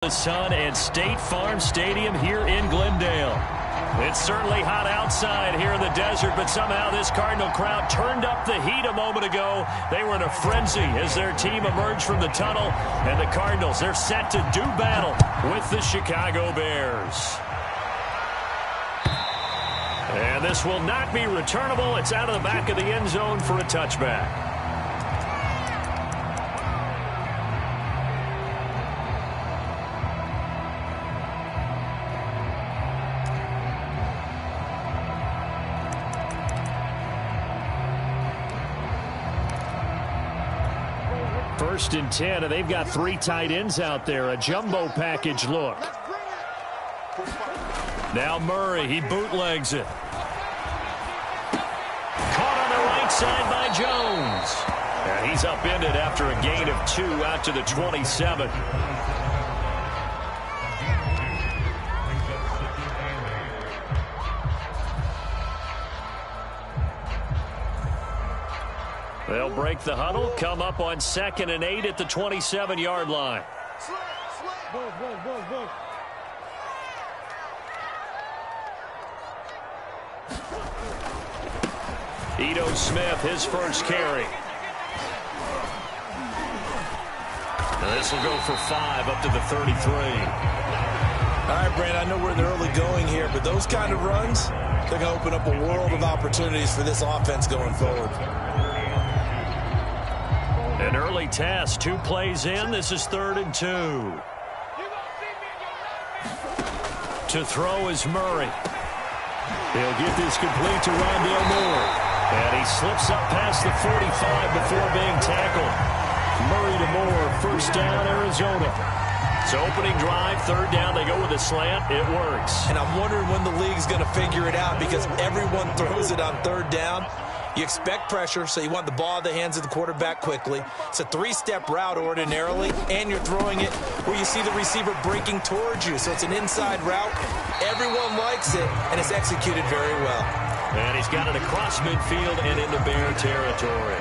The sun and State Farm Stadium here in Glendale. It's certainly hot outside here in the desert, but somehow this Cardinal crowd turned up the heat a moment ago. They were in a frenzy as their team emerged from the tunnel, and the Cardinals, they're set to do battle with the Chicago Bears. And this will not be returnable. It's out of the back of the end zone for a touchback. First and 10, and they've got three tight ends out there. A jumbo package look. Now Murray, he bootlegs it. Caught on the right side by Jones. And he's upended after a gain of 2 out to the 27. They'll break the huddle, come up on 2nd and 8 at the 27-yard line. Ito Smith, his first carry. Now this will go for 5 up to the 33. All right, Brand, I know we're in the early going here, but those kind of runs, they're going to open up a world of opportunities for this offense going forward. An early test, 2 plays in. This is 3rd and 2. To throw is Murray. He'll get this complete to Rondale Moore. And he slips up past the 45 before being tackled. Murray to Moore, first down, Arizona. So opening drive, 3rd down, they go with a slant. It works. And I'm wondering when the league's going to figure it out because everyone throws it on 3rd down. You expect pressure, so you want the ball in the hands of the quarterback quickly. It's a 3-step route ordinarily, and you're throwing it where you see the receiver breaking towards you. So it's an inside route. Everyone likes it, and it's executed very well. And he's got it across midfield and into Bear territory.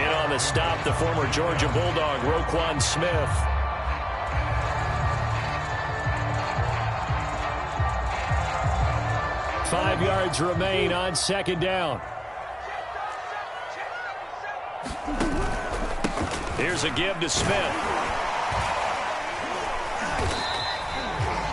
In on the stop, the former Georgia Bulldog, Roquan Smith. Five yards remain on 2nd down. Here's a give to Smith.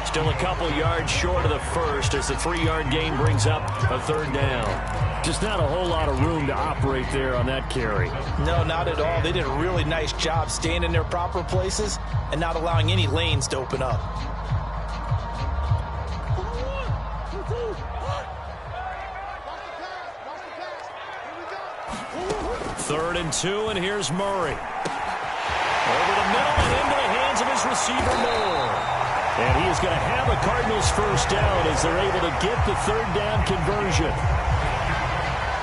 Still a couple yards short of the first as the 3-yard gain brings up a 3rd down. Just not a whole lot of room to operate there on that carry. No, not at all. They did a really nice job staying in their proper places and not allowing any lanes to open up. Third and 2, and here's Murray. Over the middle and into the hands of his receiver, Moore. And he is going to have a Cardinals first down as they're able to get the 3rd down conversion.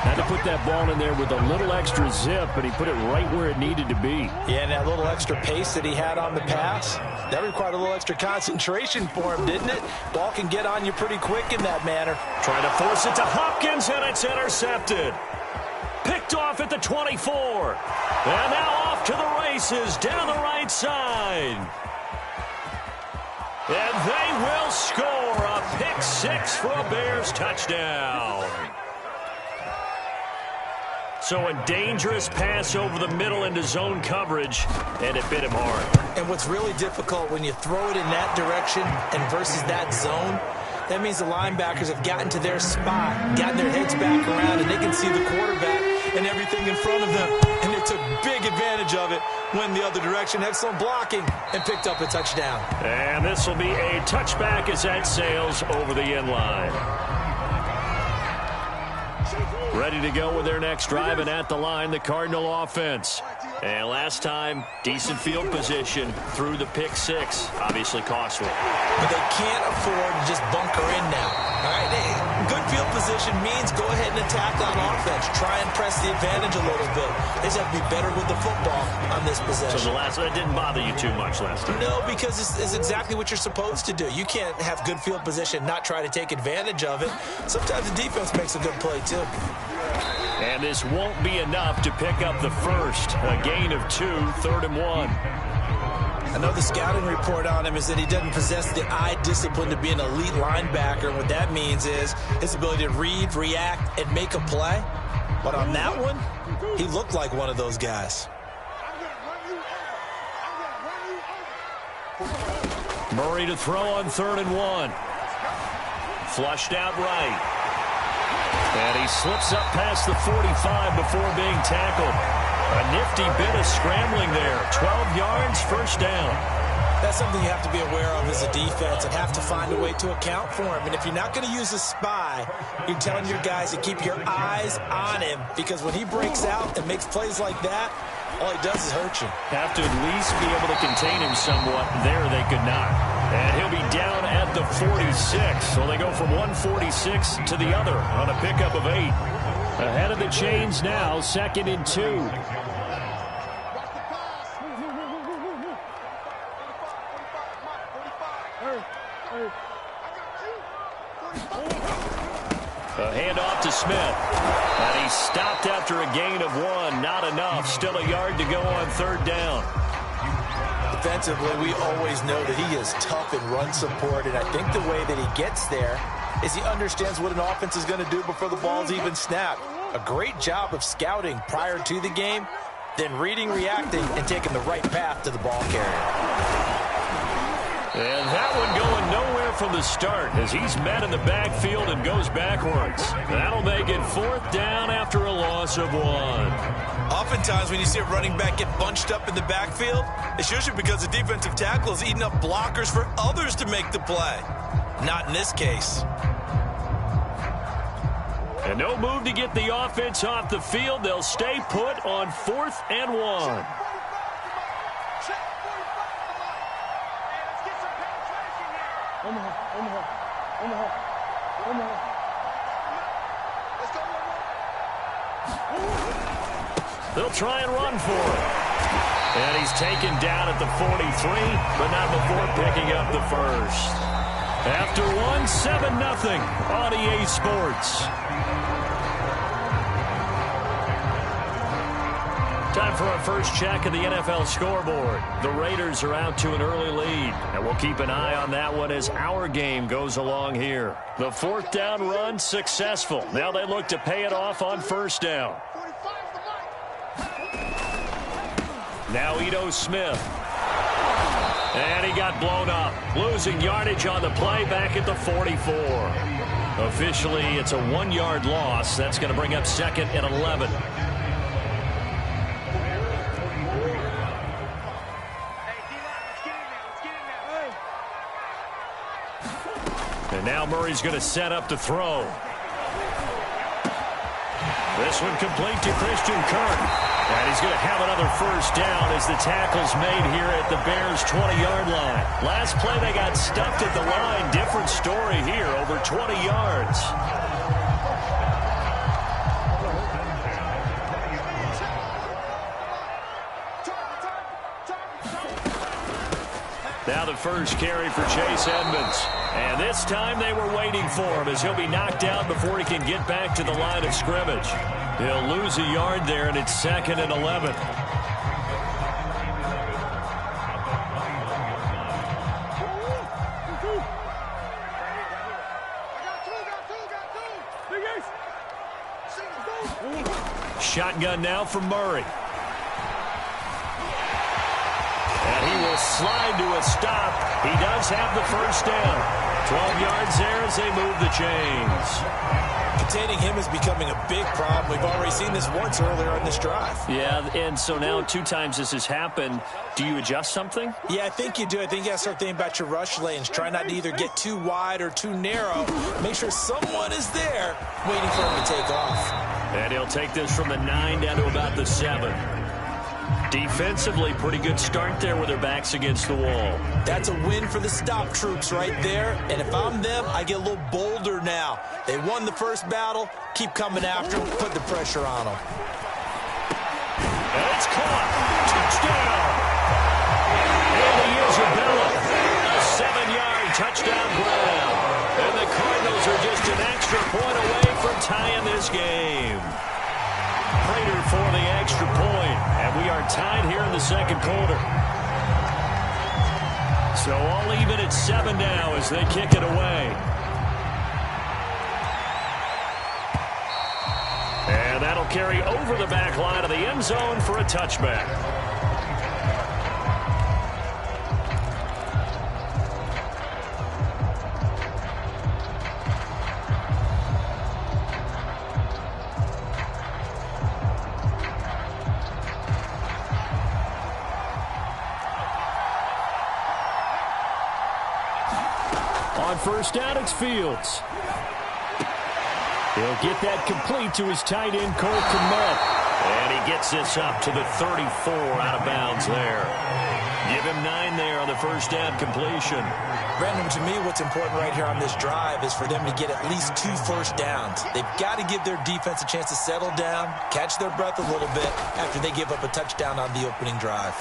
Had to put that ball in there with a little extra zip, but he put it right where it needed to be. Yeah, and that little extra pace that he had on the pass, that required a little extra concentration for him, didn't it? Ball can get on you pretty quick in that manner. Trying to force it to Hopkins, and it's intercepted. Picked off at the 24. And now off to the races down the right side. And they will score a pick 6 for a Bears touchdown. So a dangerous pass over the middle into zone coverage, and it bit him hard. And what's really difficult when you throw it in that direction and versus that zone, that means the linebackers have gotten to their spot, gotten their heads back around, and they can see the quarterback and everything in front of them. And they took big advantage of it, went the other direction, excellent blocking, and picked up a touchdown. And this will be a touchback as that sails over the end line. Ready to go with their next drive, and at the line, the Cardinal offense. And last time, decent field position through the pick 6. Obviously costly. But they can't afford to just bunker in now. All right, good field position means go ahead and attack on offense. Try and press the advantage a little bit. They just have to be better with the football on this possession. So that didn't bother you too much last time? No, because it's exactly what you're supposed to do. You can't have good field position, not try to take advantage of it. Sometimes the defense makes a good play, too. And this won't be enough to pick up the first. A gain of 2, 3rd and 1. I know the scouting report on him is that he doesn't possess the eye discipline to be an elite linebacker. And what that means is his ability to read, react, and make a play. But on that one, he looked like one of those guys. Murray to throw on 3rd and 1. Flushed out right. And he slips up past the 45 before being tackled. A nifty bit of scrambling there. 12 yards, first down. That's something you have to be aware of as a defense and have to find a way to account for him. And if you're not going to use a spy, you're telling your guys to keep your eyes on him, because when he breaks out and makes plays like that, all he does is hurt you. Have to at least be able to contain him somewhat. There they could not. And he'll be down at the 46. So they go from 146 to the other on a pickup of 8. Ahead of the chains now, 2nd and 2. A handoff to Smith. And he stopped after a gain of 1. Not enough. Still a yard to go on 3rd down. Defensively, we always know that he is tough in run support, and I think the way that he gets there is he understands what an offense is going to do before the ball's even snapped. A great job of scouting prior to the game, then reading, reacting, and taking the right path to the ball carrier. And that one going nowhere from the start as he's met in the backfield and goes backwards. That'll make it 4th down after a loss of 1. Oftentimes when you see a running back get bunched up in the backfield, it's usually because the defensive tackle is eating up blockers for others to make the play. Not in this case. And no move to get the offense off the field. They'll stay put on 4th and 1. They'll try and run for it. And he's taken down at the 43, but not before picking up the first. After 1, 7-0 on EA Sports. Time for our first check of the NFL scoreboard. The Raiders are out to an early lead, and we'll keep an eye on that one as our game goes along here. The 4th down run successful. Now they look to pay it off on 1st down. Now Ito Smith. And he got blown up. Losing yardage on the play back at the 44. Officially, it's a 1-yard loss. That's going to bring up 2nd and 11. And now Murray's going to set up to throw. This one complete to Christian Kirk. And he's going to have another first down as the tackle's made here at the Bears' 20-yard line. Last play, they got stuffed at the line. Different story here, over 20 yards. Now the first carry for Chase Edmonds. And this time they were waiting for him as he'll be knocked out before he can get back to the line of scrimmage. He'll lose a yard there, and it's 2nd and 11. Shotgun now from Murray. And he will slide to a stop. He does have the first down. 12 yards there as they move the chains. Containing him is becoming a big problem. We've already seen this once earlier in this drive. Yeah, and so now 2 times this has happened. Do you adjust something? Yeah, I think you do. I think you got to start thinking about your rush lanes. Try not to either get too wide or too narrow. Make sure someone is there waiting for him to take off. And he'll take this from the 9 down to about the 7. Defensively, pretty good start there with their backs against the wall. That's a win for the stop troops right there. And if I'm them, I get a little bolder now. They won the first battle. Keep coming after them. Put the pressure on them. And it's caught. Touchdown. And Isabella. A 7-yard touchdown grab. And the Cardinals are just an extra point away from tying this game. Prater for the extra point, and we are tied here in the second quarter. So all even at 7 now as they kick it away. And that'll carry over the back line of the end zone for a touchback. On first down, it's Fields. He'll get that complete to his tight end, Cole Kmet. And he gets this up to the 34 out of bounds there. Give him 9 there on the first down completion. Brandon, to me, what's important right here on this drive is for them to get at least 2 first downs. They've got to give their defense a chance to settle down, catch their breath a little bit after they give up a touchdown on the opening drive.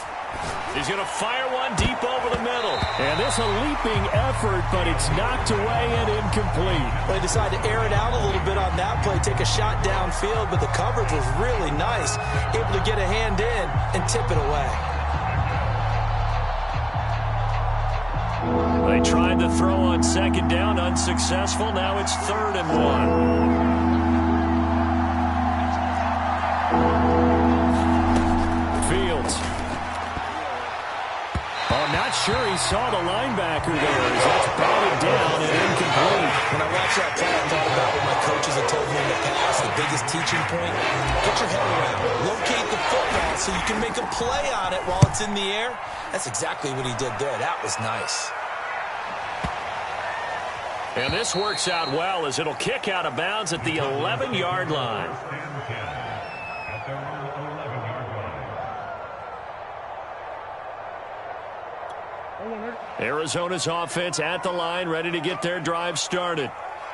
He's going to fire one deep over the middle. And this a leaping effort, but it's knocked away and incomplete. Well, they decided to air it out a little bit on that play, take a shot downfield, but the coverage was really nice, able to get a hand in and tip it away. They tried to throw on second down, unsuccessful. Now it's 3rd and 1. Not sure he saw the linebacker there as that's batted down and incomplete. When I watched that play, I thought about what my coaches have told me in the past. The biggest teaching point, get your head around. Locate the football so you can make a play on it while it's in the air. That's exactly what he did there. That was nice. And this works out well as it'll kick out of bounds at the 11-yard line. Arizona's offense at the line, ready to get their drive started.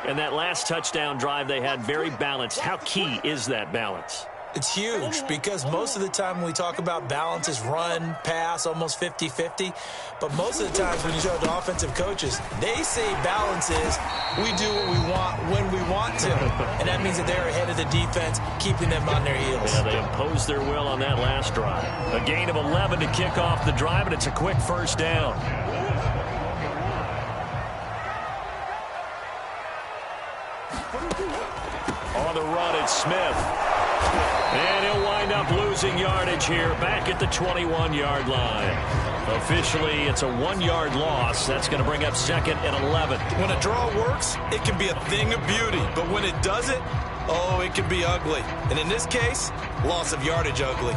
And that last touchdown drive they had very balanced. How key is that balance? It's huge because most of the time when we talk about balance is run, pass, almost 50-50. But most of the times when you show the offensive coaches, they say balance is we do what we want when we want to. And that means that they're ahead of the defense, keeping them on their heels. Yeah, they imposed their will on that last drive. A gain of 11 to kick off the drive, and it's a quick first down. On the run, it's Smith. And he'll wind up losing yardage here back at the 21-yard line. Officially, it's a 1-yard loss. That's going to bring up 2nd and 11. When a draw works, it can be a thing of beauty. But when it doesn't, oh, it can be ugly. And in this case, loss of yardage ugly.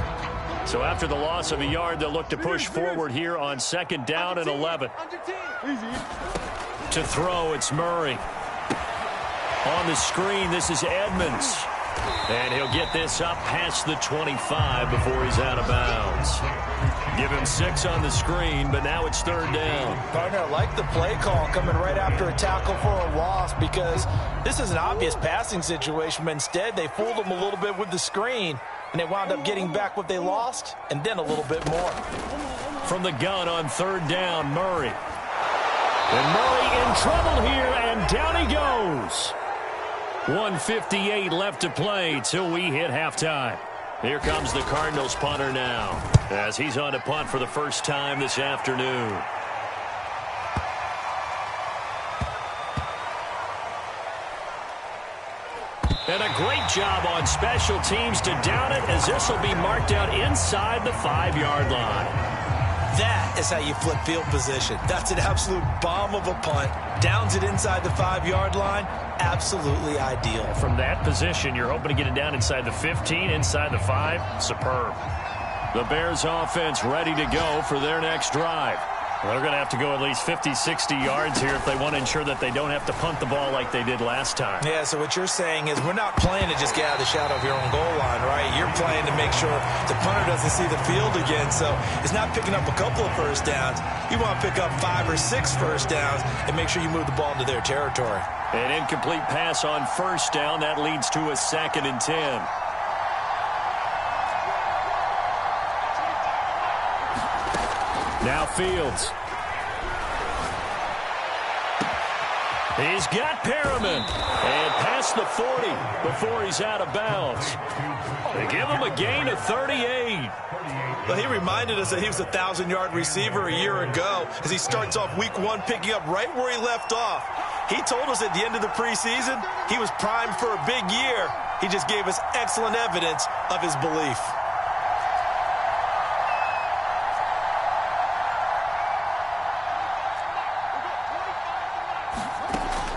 So after the loss of a yard, they'll look to push forward here on 2nd down and 11. To throw, it's Murray. On the screen, this is Edmonds. And he'll get this up past the 25 before he's out of bounds. Give him 6 on the screen, but now it's 3rd down. Partner, I like the play call coming right after a tackle for a loss because this is an obvious passing situation, but instead they fooled him a little bit with the screen, and they wound up getting back what they lost and then a little bit more. From the gun on 3rd down, Murray. And Murray in trouble here, and down he goes. 1:58 left to play till we hit halftime. Here comes the Cardinals punter now as he's on to punt for the first time this afternoon. And a great job on special teams to down it as this will be marked out inside the 5-yard line. That is how you flip field position. That's an absolute bomb of a punt. Downs it inside the 5-yard line. Absolutely ideal. From that position, you're hoping to get it down inside the 15, inside the 5. Superb. The Bears offense ready to go for their next drive. They're going to have to go at least 50, 60 yards here if they want to ensure that they don't have to punt the ball like they did last time. Yeah, so what you're saying is we're not playing to just get out of the shadow of your own goal line, right? You're playing to make sure the punter doesn't see the field again. So it's not picking up a couple of first downs. You want to pick up 5 or 6 first downs and make sure you move the ball into their territory. An incomplete pass on first down. That leads to a 2nd and 10. Now Fields. He's got Perriman. And past the 40 before he's out of bounds. They give him a gain of 38. Well, he reminded us that he was a 1,000-yard receiver a year ago as he starts off week 1 picking up right where he left off. He told us at the end of the preseason he was primed for a big year. He just gave us excellent evidence of his belief.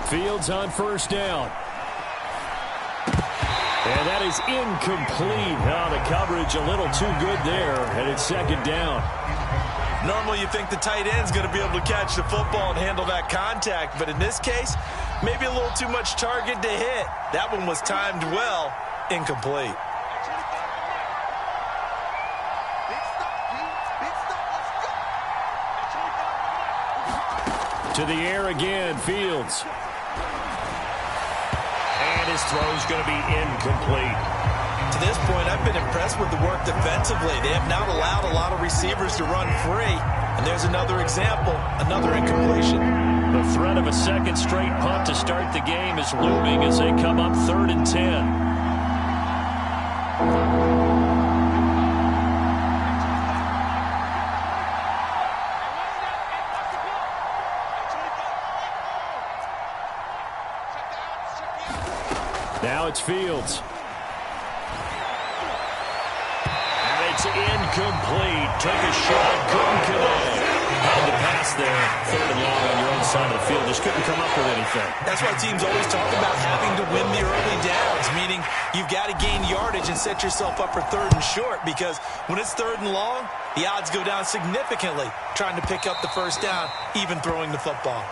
Fields on first down. And that is incomplete. Oh, the coverage a little too good there, and it's second down. Normally you think the tight end's going to be able to catch the football and handle that contact, but in this case, maybe a little too much target to hit. That one was timed well, incomplete. To the air again, Fields. And his throw's going to be incomplete. To this point, I've been impressed with the work defensively. They have not allowed a lot of receivers to run free. And there's another example, another incompletion. The threat of a second straight punt to start the game is looming as they come up 3rd and 10. Now it's Fields. And it's incomplete. Took a shot, couldn't connect. Held the pass there. 3rd and long on your own side of the field. Just couldn't come up with anything. That's why teams always talk about having to win the early downs, meaning you've got to gain yardage and set yourself up for 3rd and short, because when it's 3rd and long, the odds go down significantly trying to pick up the first down, even throwing the football.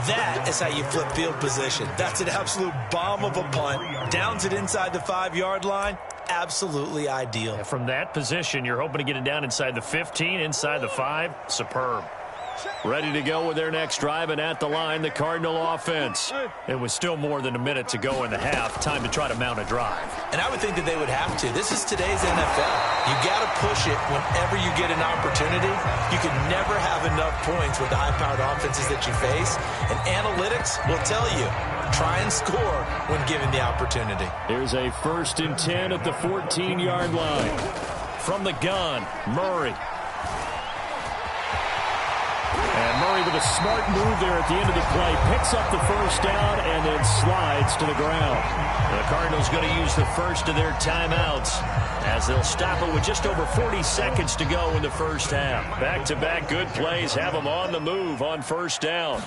That is how you flip field position. That's an absolute bomb of a punt. Downs it inside the 5-yard line. Absolutely ideal. And from that position, you're hoping to get it down inside the 15, inside the 5. Superb. Ready to go with their next drive, and at the line, the Cardinal offense. It was still more than a minute to go in the half. Time to try to mount a drive. And I would think that they would have to. This is today's NFL. You got to push it whenever you get an opportunity. You can never have enough points with the high-powered offenses that you face. And analytics will tell you, try and score when given the opportunity. Here's a 1st and 10 at the 14-yard line. From the gun, Murray. And Murray with a smart move there at the end of the play. Picks up the first down and then slides to the ground. The Cardinals going to use the first of their timeouts as they'll stop it with just over 40 seconds to go in the first half. Back-to-back good plays have them on the move on first down.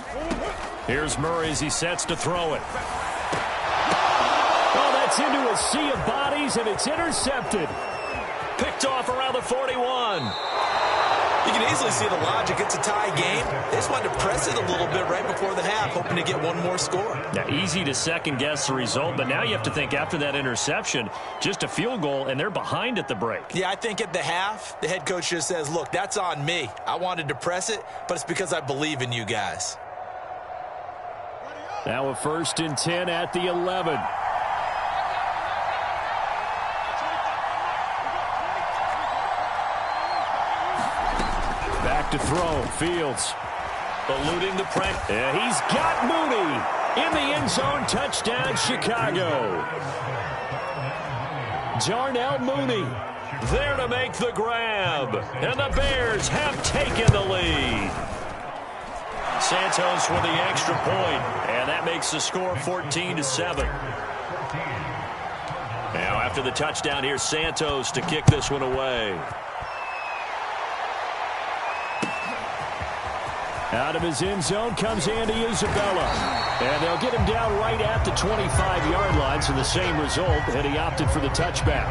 Here's Murray as he sets to throw it. Oh, that's into a sea of bodies, and it's intercepted. Picked off around the 41. You can easily see the logic. It's a tie game. They just wanted to press it a little bit right before the half, hoping to get one more score. Now, easy to second-guess the result, but now you have to think after that interception, just a field goal, and they're behind at the break. Yeah, I think at the half, the head coach just says, look, that's on me. I wanted to press it, but it's because I believe in you guys. Now a 1st and 10 at the 11. Back to throw. Fields eluding the pressure. Yeah, he's got Mooney in the end zone. Touchdown, Chicago. Darnell Mooney there to make the grab. And the Bears have taken the lead. Santos with the extra point, and that makes the score 14-7. Now after the touchdown, here's Santos to kick this one away. Out of his end zone comes Andy Isabella. And they'll get him down right at the 25-yard line, so the same result, and he opted for the touchback.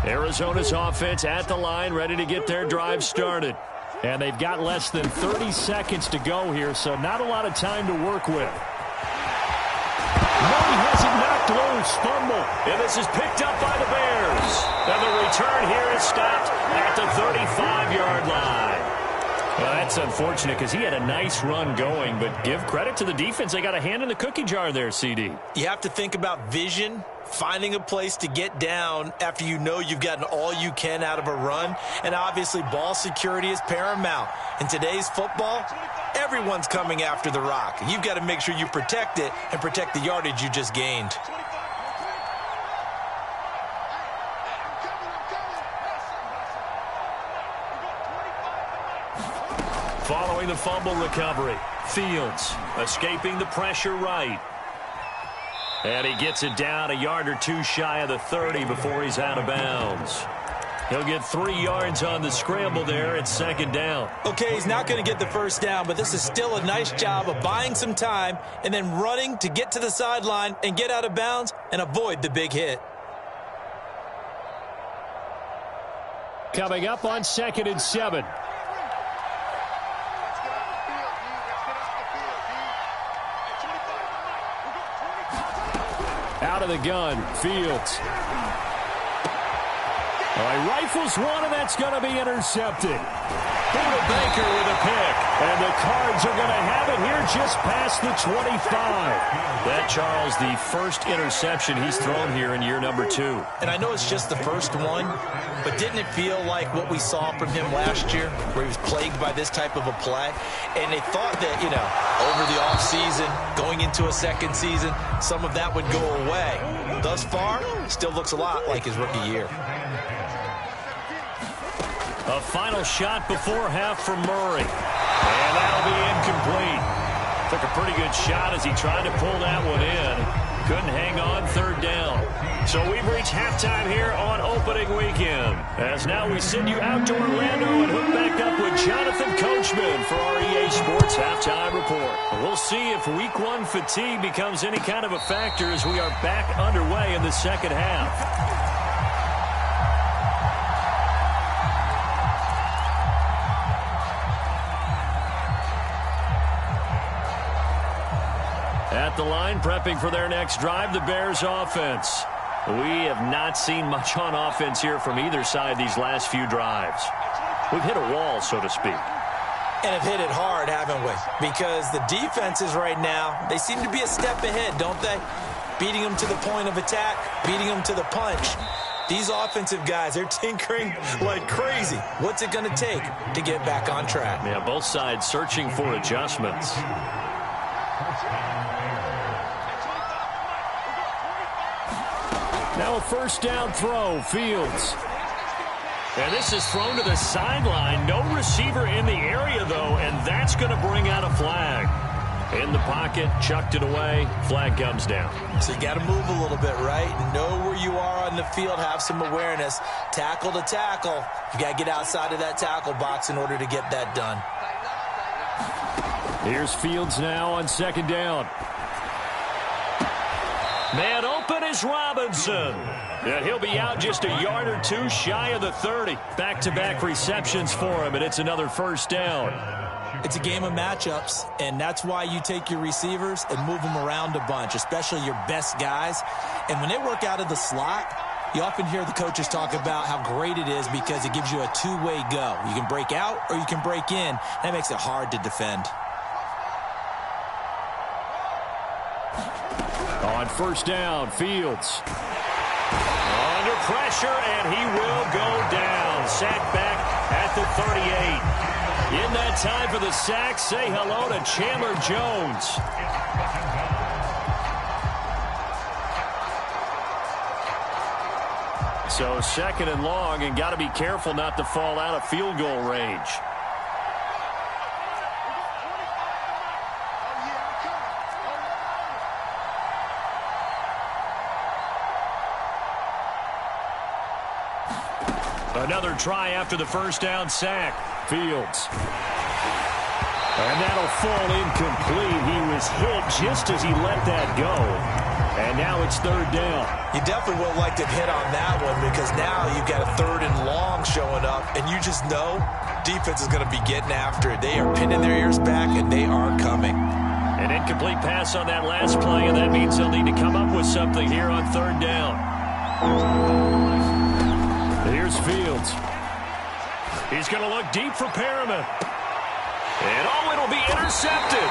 Arizona's offense at the line, ready to get their drive started. And they've got less than 30 seconds to go here, so not a lot of time to work with. Murray has it knocked loose, fumble. And this is picked up by the Bears. And the return here is stopped at the 35-yard line. Well, that's unfortunate because he had a nice run going, but give credit to the defense. They got a hand in the cookie jar there, CD. You have to think about vision, finding a place to get down after you know you've gotten all you can out of a run. And obviously, ball security is paramount. In today's football, everyone's coming after the rock. You've got to make sure you protect it and protect the yardage you just gained. Following the fumble recovery, Fields escaping the pressure right. And he gets it down a yard or two shy of the 30 before he's out of bounds. He'll get 3 yards on the scramble there at second down. Okay, he's not going to get the first down, but this is still a nice job of buying some time and then running to get to the sideline and get out of bounds and avoid the big hit. Coming up on 2nd and 7. Out of the gun, Fields. He rifles one, and that's going to be intercepted. Buda Baker with a pick. And the Cards are going to have it here just past the 25. That, Charles, the first interception he's thrown here in year number 2. And I know it's just the first one, but didn't it feel like what we saw from him last year, where he was plagued by this type of a play? And they thought that, over the offseason, going into a second season, some of that would go away. Thus far, still looks a lot like his rookie year. A final shot before half from Murray. And that'll be incomplete. Took a pretty good shot as he tried to pull that one in. Couldn't hang on, third down. So we've reached halftime here on opening weekend. As now we send you out to Orlando and hook back up with Jonathan Coachman for our EA Sports Halftime Report. We'll see if Week 1 fatigue becomes any kind of a factor as we are back underway in the second half. At the line, prepping for their next drive, the Bears offense. We have not seen much on offense here from either side these last few drives. We've hit a wall, so to speak. And have hit it hard, haven't we? Because the defenses right now, they seem to be a step ahead, don't they? Beating them to the point of attack, beating them to the punch. These offensive guys, they're tinkering like crazy. What's it going to take to get back on track? Yeah, both sides searching for adjustments. Now a first down throw, Fields. And this is thrown to the sideline. No receiver in the area, though, and that's going to bring out a flag. In the pocket, chucked it away, flag comes down. So you got to move a little bit, right? Know where you are on the field, have some awareness. Tackle to tackle. You got to get outside of that tackle box in order to get that done. Here's Fields now on second down. Man open is Robinson. And he'll be out just a yard or two shy of the 30. Back-to-back receptions for him, and it's another first down. It's a game of matchups, and that's why you take your receivers and move them around a bunch, especially your best guys. And when they work out of the slot, you often hear the coaches talk about how great it is because it gives you a two-way go. You can break out or you can break in. That makes it hard to defend. On first down, Fields. Under pressure, and he will go down. Sacked back at the 38. In that time for the sack, say hello to Chandler Jones. So second and long, and got to be careful not to fall out of field goal range. Another try after the first down sack. Fields. And that'll fall incomplete. He was hit just as he let that go. And now it's third down. You definitely would like to hit on that one because now you've got a third and long showing up, and you just know defense is going to be getting after it. They are pinning their ears back, and they are coming. An incomplete pass on that last play, and that means they'll need to come up with something here on third down. Here's Fields. He's going to look deep for Perriman. And it'll be intercepted.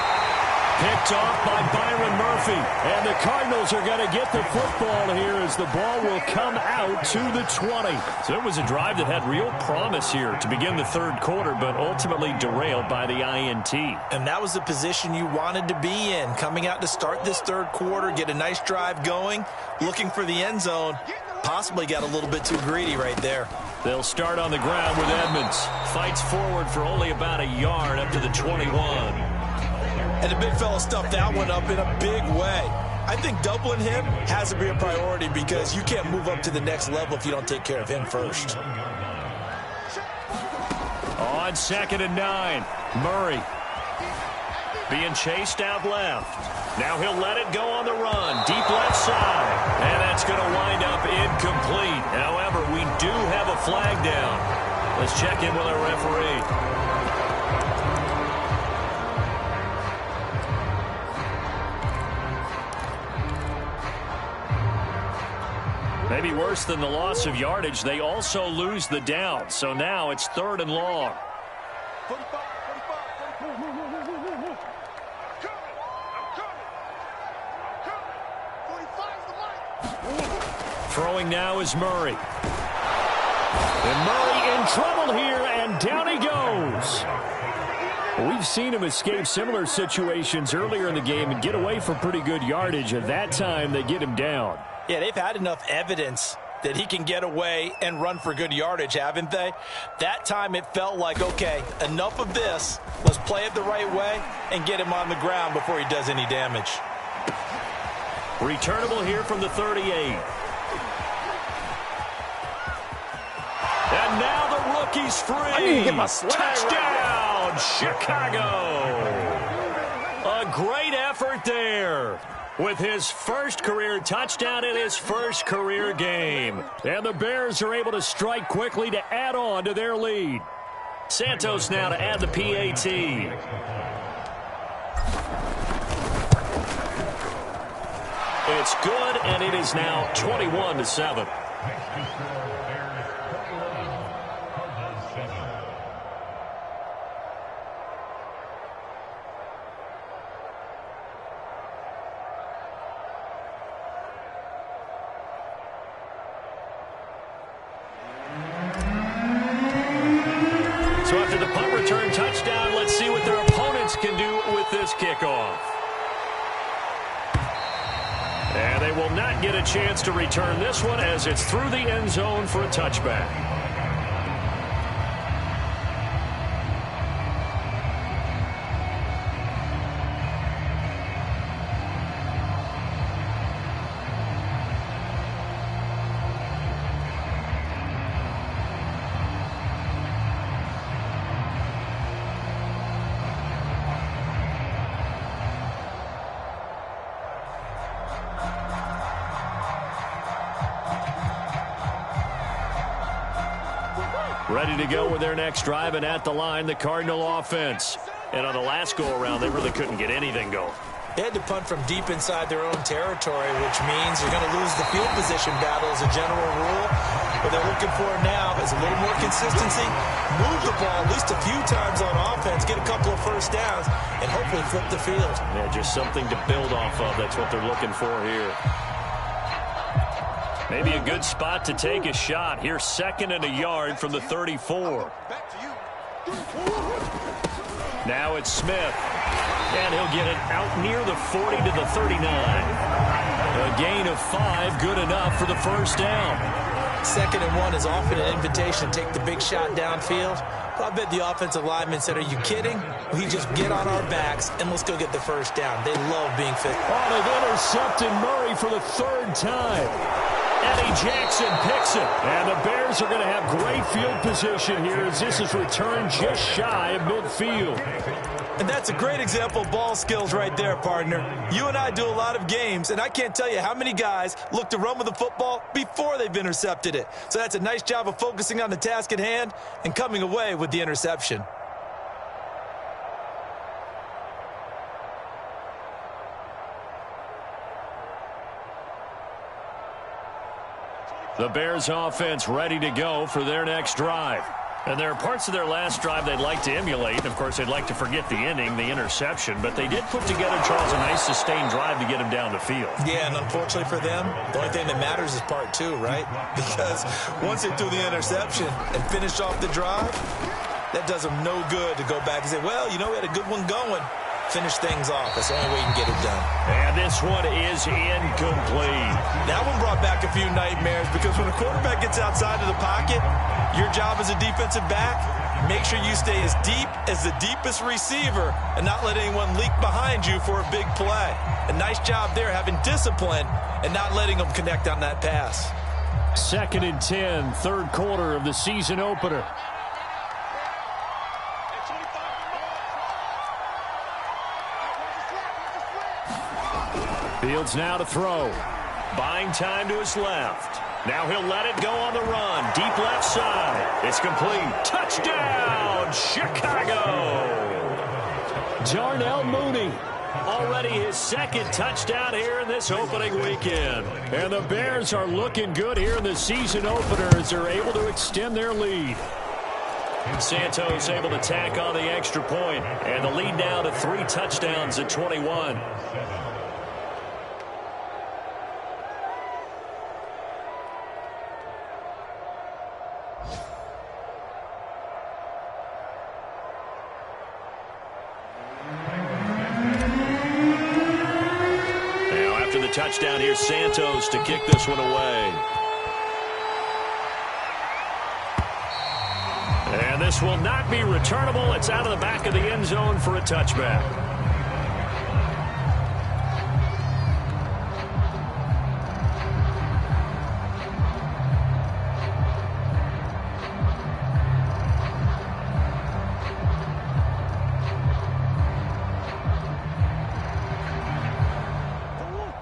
Picked off by Byron Murphy. And the Cardinals are going to get the football here as the ball will come out to the 20. So it was a drive that had real promise here to begin the third quarter, but ultimately derailed by the INT. And that was the position you wanted to be in. Coming out to start this third quarter, get a nice drive going, looking for the end zone. possibly got a little bit too greedy right there. They'll start on the ground with Edmonds. Fights forward for only about a yard up to the 21. And the big fella stuffed that one up in a big way. I think doubling him has to be a priority because you can't move up to the next level if you don't take care of him first. On 2nd and 9, Murray being chased out left. Now he'll let it go on the run. Deep left side. And that's going to wind up incomplete. However, we do have a flag down. Let's check in with our referee. Maybe worse than the loss of yardage, they also lose the down. So now it's 3rd and long. Throwing now is Murray. And Murray in trouble here, and down he goes. We've seen him escape similar situations earlier in the game and get away for pretty good yardage. At that time, they get him down. Yeah, they've had enough evidence that he can get away and run for good yardage, haven't they? That time it felt like, okay, enough of this. Let's play it the right way and get him on the ground before he does any damage. Returnable here from the 38. And now the rookie's free. I need to get my Touchdown, Chicago. A great effort there with his first career touchdown in his first career game. And the Bears are able to strike quickly to add on to their lead. Santos now to add the PAT. It's good, and it is now 21-7. So after the punt return touchdown, let's see what their opponents can do with this kickoff. And they will not get a chance to return this one as it's through the end zone for a touchback. Ready to go with their next drive, and at the line, the Cardinal offense. And on the last go-around, they really couldn't get anything going. They had to punt from deep inside their own territory, which means you're going to lose the field position battle as a general rule. What they're looking for now is a little more consistency, move the ball at least a few times on offense, get a couple of first downs, and hopefully flip the field. Yeah, just something to build off of. That's what they're looking for here. Maybe a good spot to take a shot. Here's 2nd and a yard from the 34. Now it's Smith. And he'll get it out near the 40 to the 39. A gain of 5, good enough for the first down. 2nd and 1 is often an invitation to take the big shot downfield. But I bet the offensive lineman said, are you kidding? We just get on our backs and let's go get the first down. They love being fit. Oh, they've intercepted Murray for the 3rd time. Eddie Jackson picks it. And the Bears are going to have great field position here as this is returned just shy of midfield. And that's a great example of ball skills right there, partner. You and I do a lot of games, and I can't tell you how many guys look to run with the football before they've intercepted it. So that's a nice job of focusing on the task at hand and coming away with the interception. The Bears offense ready to go for their next drive. And there are parts of their last drive they'd like to emulate. Of course, they'd like to forget the ending, the interception. But they did put together, Charles, a nice sustained drive to get them down the field. Yeah, and unfortunately for them, the only thing that matters is part 2, right? Because once they threw the interception and finished off the drive, that does them no good to go back and say, well, you know, we had a good one going. finish things off. That's the only way you can get it done. And this one is incomplete. That one brought back a few nightmares because when a quarterback gets outside of the pocket, your job as a defensive back, make sure you stay as deep as the deepest receiver and not let anyone leak behind you for a big play. A nice job there having discipline and not letting them connect on that pass. 2nd and 10, third quarter of the season opener. Fields now to throw. Buying time to his left. Now he'll let it go on the run. Deep left side. It's complete. Touchdown, Chicago. Darnell Mooney. Already his 2nd touchdown here in this opening weekend. And the Bears are looking good here in the season opener as they're able to extend their lead. Santos able to tack on the extra point. And the lead now to 3 touchdowns at 21. Touchdown here, Santos to kick this one away. And this will not be returnable. It's out of the back of the end zone for a touchback.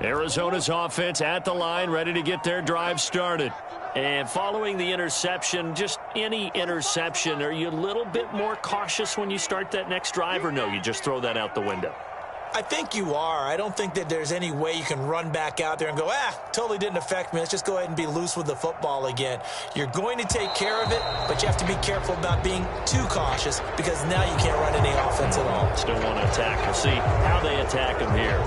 Arizona's offense at the line, ready to get their drive started. And following the interception, just any interception, are you a little bit more cautious when you start that next drive, or no, you just throw that out the window? I think you are. I don't think that there's any way you can run back out there and go, totally didn't affect me. Let's just go ahead and be loose with the football again. You're going to take care of it, but you have to be careful about being too cautious because now you can't run any offense at all. Still want to attack. We'll see how they attack him here.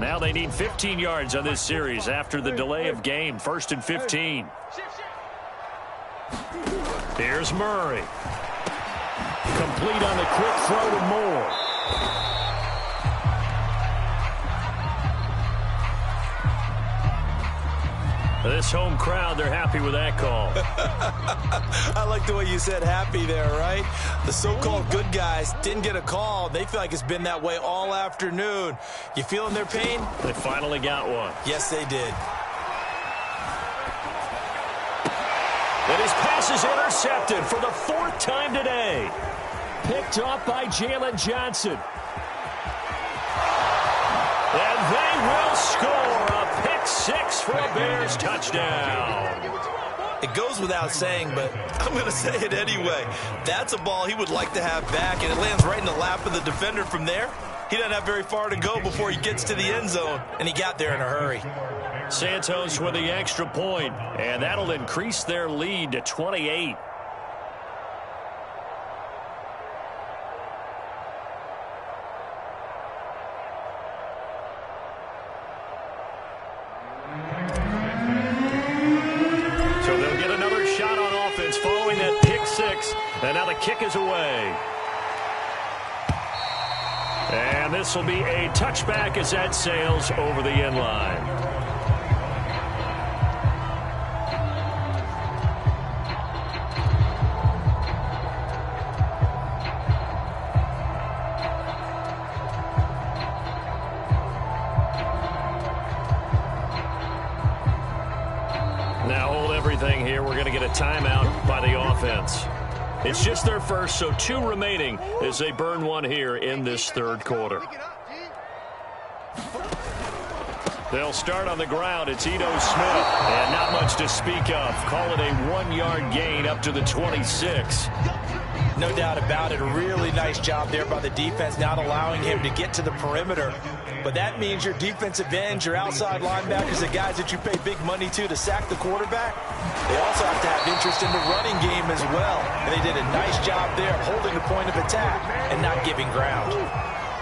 Now they need 15 yards on this series after the delay of game. 1st and 15. Here's Murray. Complete on the quick throw to Moore. This home crowd, they're happy with that call. I like the way you said happy there, right? The so-called good guys didn't get a call. They feel like it's been that way all afternoon. You feeling their pain? They finally got one. Yes, they did. And his pass is intercepted for the 4th time today. Picked off by Jalen Johnson. And they will score a pick 6 for a Bears touchdown. It goes without saying, but I'm going to say it anyway. That's a ball he would like to have back, and it lands right in the lap of the defender from there. He doesn't have very far to go before he gets to the end zone, and he got there in a hurry. Santos with the extra point, and that'll increase their lead to 28. And now the kick is away. And this will be a touchback as that sails over the end line. Now hold everything here. We're going to get a timeout by the offense. It's just their first, so 2 remaining as they burn one here in this 3rd quarter. They'll start on the ground. It's Ito Smith, and not much to speak of. Call it a 1-yard gain up to the 26. No doubt about it. A really nice job there by the defense, not allowing him to get to the perimeter. But that means your defensive ends, your outside linebackers, the guys that you pay big money to sack the quarterback, they also have to have interest in the running game as well. And they did a nice job there of holding the point of attack and not giving ground.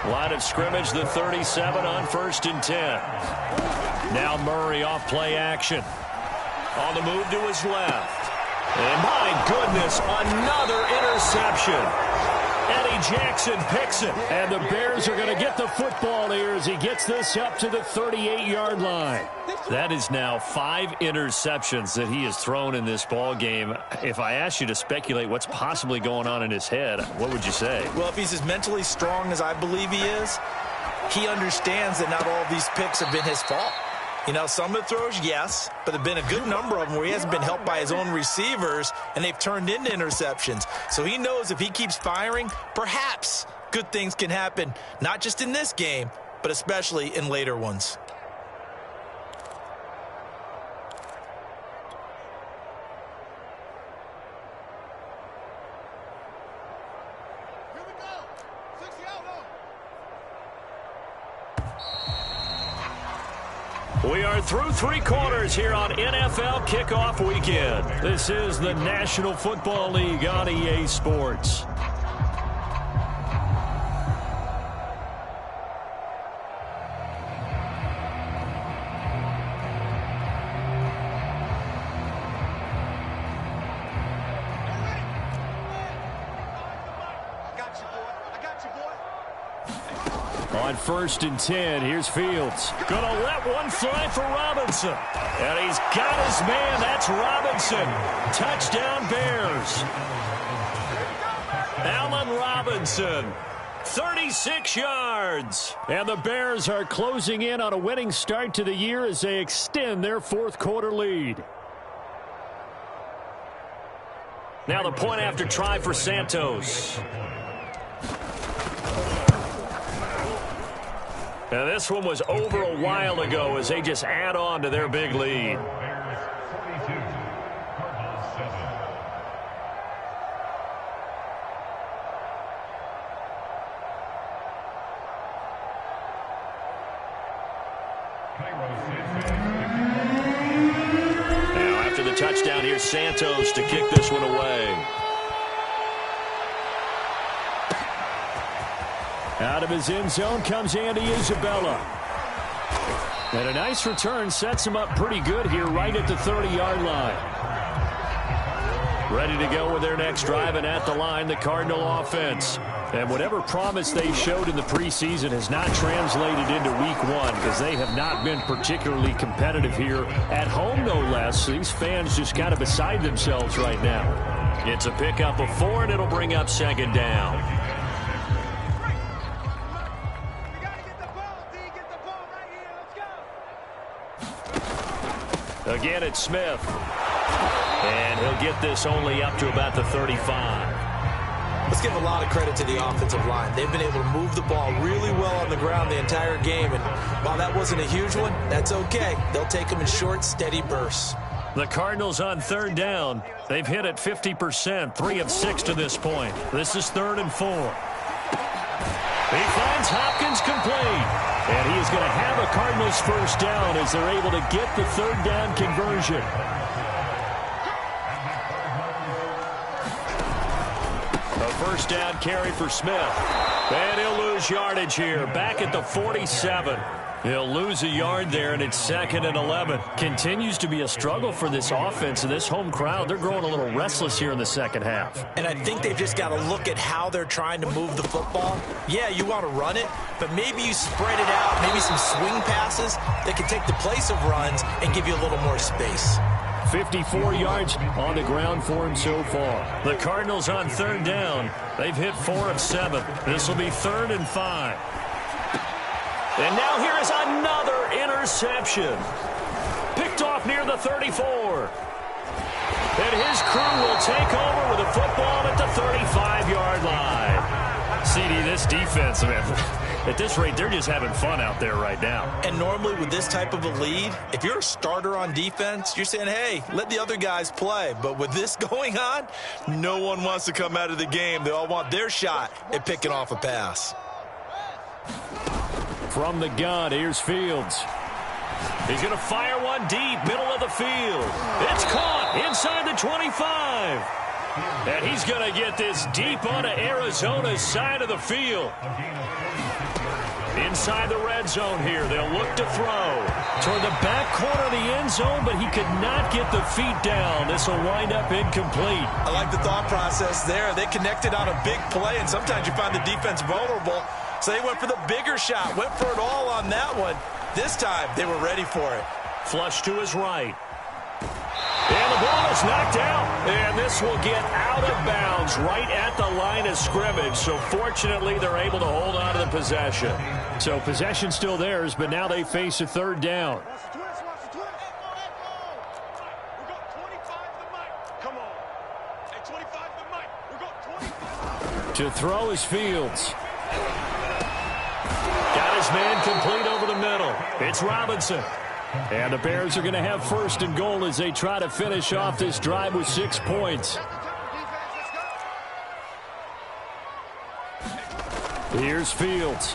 Line of scrimmage, the 37 on 1st and 10. Now Murray off play action. On the move to his left. And my goodness, another interception. Eddie Jackson picks it. And the Bears are going to get the football here as he gets this up to the 38-yard line. That is now 5 interceptions that he has thrown in this ball game. If I asked you to speculate what's possibly going on in his head, what would you say? Well, if he's as mentally strong as I believe he is, he understands that not all of these picks have been his fault. You know, some of the throws, yes, but there have been a good number of them where he hasn't been helped by his own receivers, and they've turned into interceptions. So he knows if he keeps firing, perhaps good things can happen, not just in this game, but especially in later ones. We are through 3 quarters here on NFL Kickoff Weekend. This is the National Football League on EA Sports. On 1st and 10, here's Fields. Gonna let one fly for Robinson. And he's got his man. That's Robinson. Touchdown Bears. Allen Robinson. 36 yards. And the Bears are closing in on a winning start to the year as they extend their 4th quarter lead. Now the point after try for Santos. Now this one was over a while ago as they just add on to their big lead. Now after the touchdown, here's Santos to kick this one away. Out of his end zone comes Andy Isabella. And a nice return sets him up pretty good here right at the 30-yard line. Ready to go with their next drive, and at the line, the Cardinal offense. And whatever promise they showed in the preseason has not translated into week 1 because they have not been particularly competitive here at home, no less. These fans just kind of beside themselves right now. It's a pickup of 4, and it'll bring up 2nd down. Again, it's Smith. And he'll get this only up to about the 35. Let's give a lot of credit to the offensive line. They've been able to move the ball really well on the ground the entire game. And while that wasn't a huge one, that's okay. They'll take them in short, steady bursts. The Cardinals on 3rd down. They've hit it 50%, 3 of 6 to this point. This is 3rd and 4. He finds Hopkins complete. And he is going to have a Cardinals 1st down as they're able to get the 3rd down conversion. A 1st down carry for Smith. And he'll lose yardage here. Back at the 47. He'll lose a yard there, and it's 2nd and 11. Continues to be a struggle for this offense and this home crowd. They're growing a little restless here in the 2nd half. And I think they've just got to look at how they're trying to move the football. Yeah, you want to run it, but maybe you spread it out, maybe some swing passes that can take the place of runs and give you a little more space. 54 yards on the ground for him so far. The Cardinals on 3rd down. They've hit 4 of 7. This will be 3rd and 5. And now here is another interception. Picked off near the 34. And his crew will take over with a football at the 35-yard line. CD, this defense, man, at this rate, they're just having fun out there right now. And normally with this type of a lead, if you're a starter on defense, you're saying, hey, let the other guys play. But with this going on, no one wants to come out of the game. They all want their shot at picking off a pass. From the gun, here's Fields. He's going to fire one deep, middle of the field. It's caught inside the 25. And he's going to get this deep onto Arizona's side of the field. Inside the red zone here. They'll look to throw toward the back corner of the end zone, but he could not get the feet down. This will wind up incomplete. I like the thought process there. They connected on a big play, and sometimes you find the defense vulnerable. So they went for the bigger shot, went for it all on that one. This time, they were ready for it. Flush to his right. And the ball is knocked out. And this will get out of bounds right at the line of scrimmage. So fortunately, they're able to hold on to the possession. So possession still theirs, but now they face a third down. To throw is Fields. Got his man complete over the middle. It's Robinson. And the Bears are going to have first and goal as they try to finish off this drive with 6 points. Here's Fields.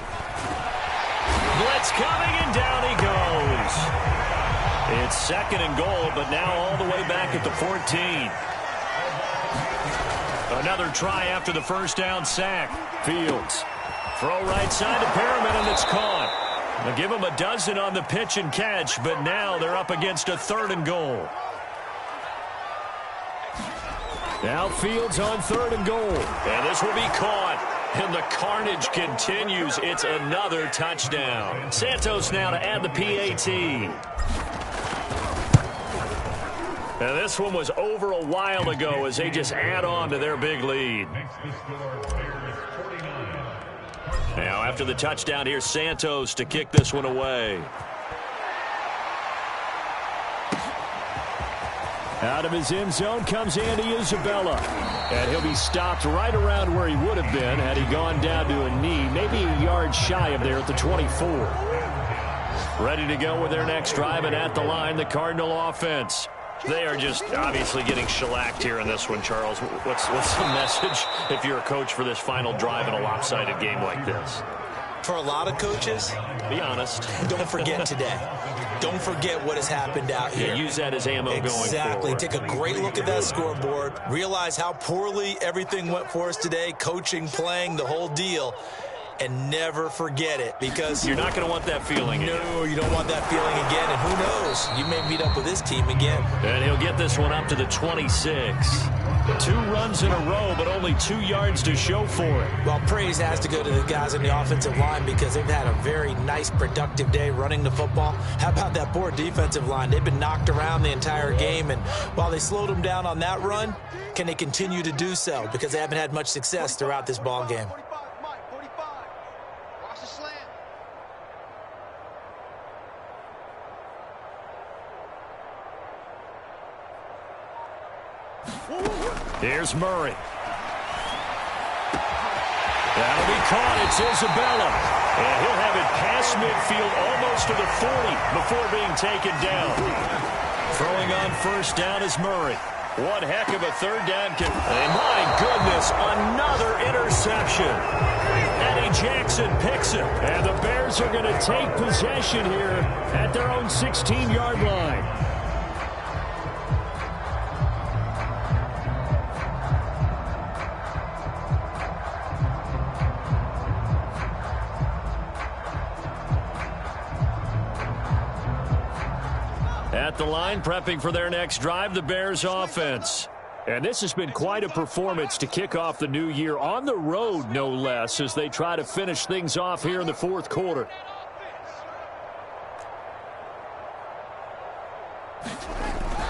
Blitz coming, and down he goes. It's second and goal, but now all the way back at the 14. Another try after the first down sack. Fields. Throw right side to Perriman, and it's caught. They'll give him a dozen on the pitch and catch, but now they're up against a third and goal. Now Fields on third and goal. And this will be caught. And the carnage continues. It's another touchdown. Santos now to add the PAT. Now this one was over a while ago as they just add on to their big lead. Now after the touchdown, here's Santos to kick this one away. Out of his end zone comes Andy Isabella. And he'll be stopped right around where he would have been had he gone down to a knee, maybe a yard shy of there at the 24. Ready to go with their next drive, and at the line, the Cardinal offense. They are just obviously getting shellacked here in this one, Charles. What's the message if you're a coach for this final drive in a lopsided game like this? For a lot of coaches, be honest. Don't forget today. Don't forget what has happened out here. Yeah, use that as ammo going forward. Exactly. Take a great look at that scoreboard. Realize how poorly everything went for us today. Coaching, playing, the whole deal. And never forget it, because you're not going to want that feeling again. No, you don't want that feeling again. And who knows? You may meet up with this team again. And he'll get this one up to the 26. 2 runs in a row, but only 2 yards to show for it. Well, praise has to go to the guys on the offensive line because they've had a very nice, productive day running the football. How about that poor defensive line? They've been knocked around the entire game, and while they slowed them down on that run, can they continue to do so? Because they haven't had much success throughout this ball game. Here's Murray. That'll be caught. It's Isabella. And he'll have it past midfield almost to the 40 before being taken down. Throwing on first down is Murray. One heck of a third down. And my goodness, another interception. Eddie Jackson picks it. And the Bears are going to take possession here at their own 16-yard line. At the line, prepping for their next drive, the Bears offense. And this has been quite a performance to kick off the new year on the road, no less, as they try to finish things off here in the fourth quarter.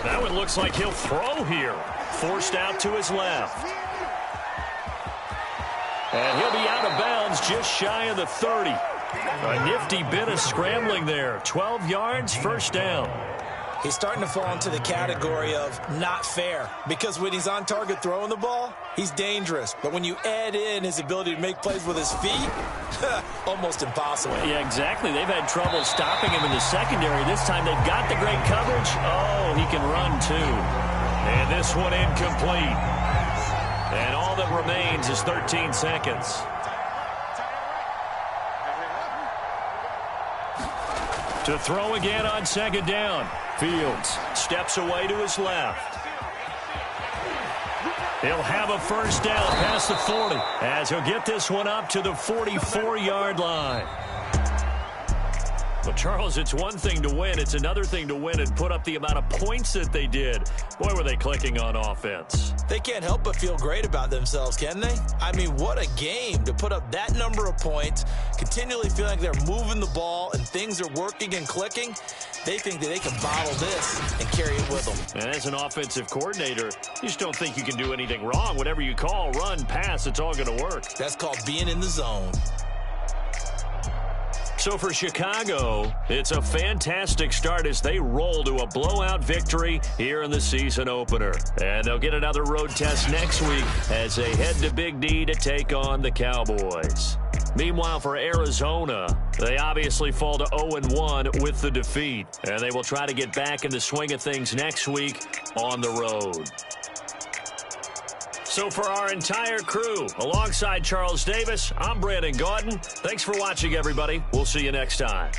That one looks like he'll throw here. Forced out to his left. And he'll be out of bounds just shy of the 30. A nifty bit of scrambling there. 12 yards, first down. He's starting to fall into the category of not fair, because when he's on target throwing the ball, he's dangerous. But when you add in his ability to make plays with his feet, almost impossible. Yeah, exactly. They've had trouble stopping him in the secondary. This time they've got the great coverage. Oh, he can run too. And this one incomplete. And all that remains is 13 seconds. To throw again on second down. Fields steps away to his left. He'll have a first down past the 40 as he'll get this one up to the 44-yard line. Well, Charles, it's one thing to win. It's another thing to win and put up the amount of points that they did. Boy, were they clicking on offense. They can't help but feel great about themselves, can they? I mean, what a game to put up that number of points, continually feeling like they're moving the ball and things are working and clicking. They think that they can bottle this and carry it with them. And as an offensive coordinator, you just don't think you can do anything wrong. Whatever you call, run, pass, it's all going to work. That's called being in the zone. So for Chicago, it's a fantastic start as they roll to a blowout victory here in the season opener. And they'll get another road test next week as they head to Big D to take on the Cowboys. Meanwhile, for Arizona, they obviously fall to 0-1 with the defeat. And they will try to get back in the swing of things next week on the road. So for our entire crew, alongside Charles Davis, I'm Brandon Gaudin. Thanks for watching, everybody. We'll see you next time.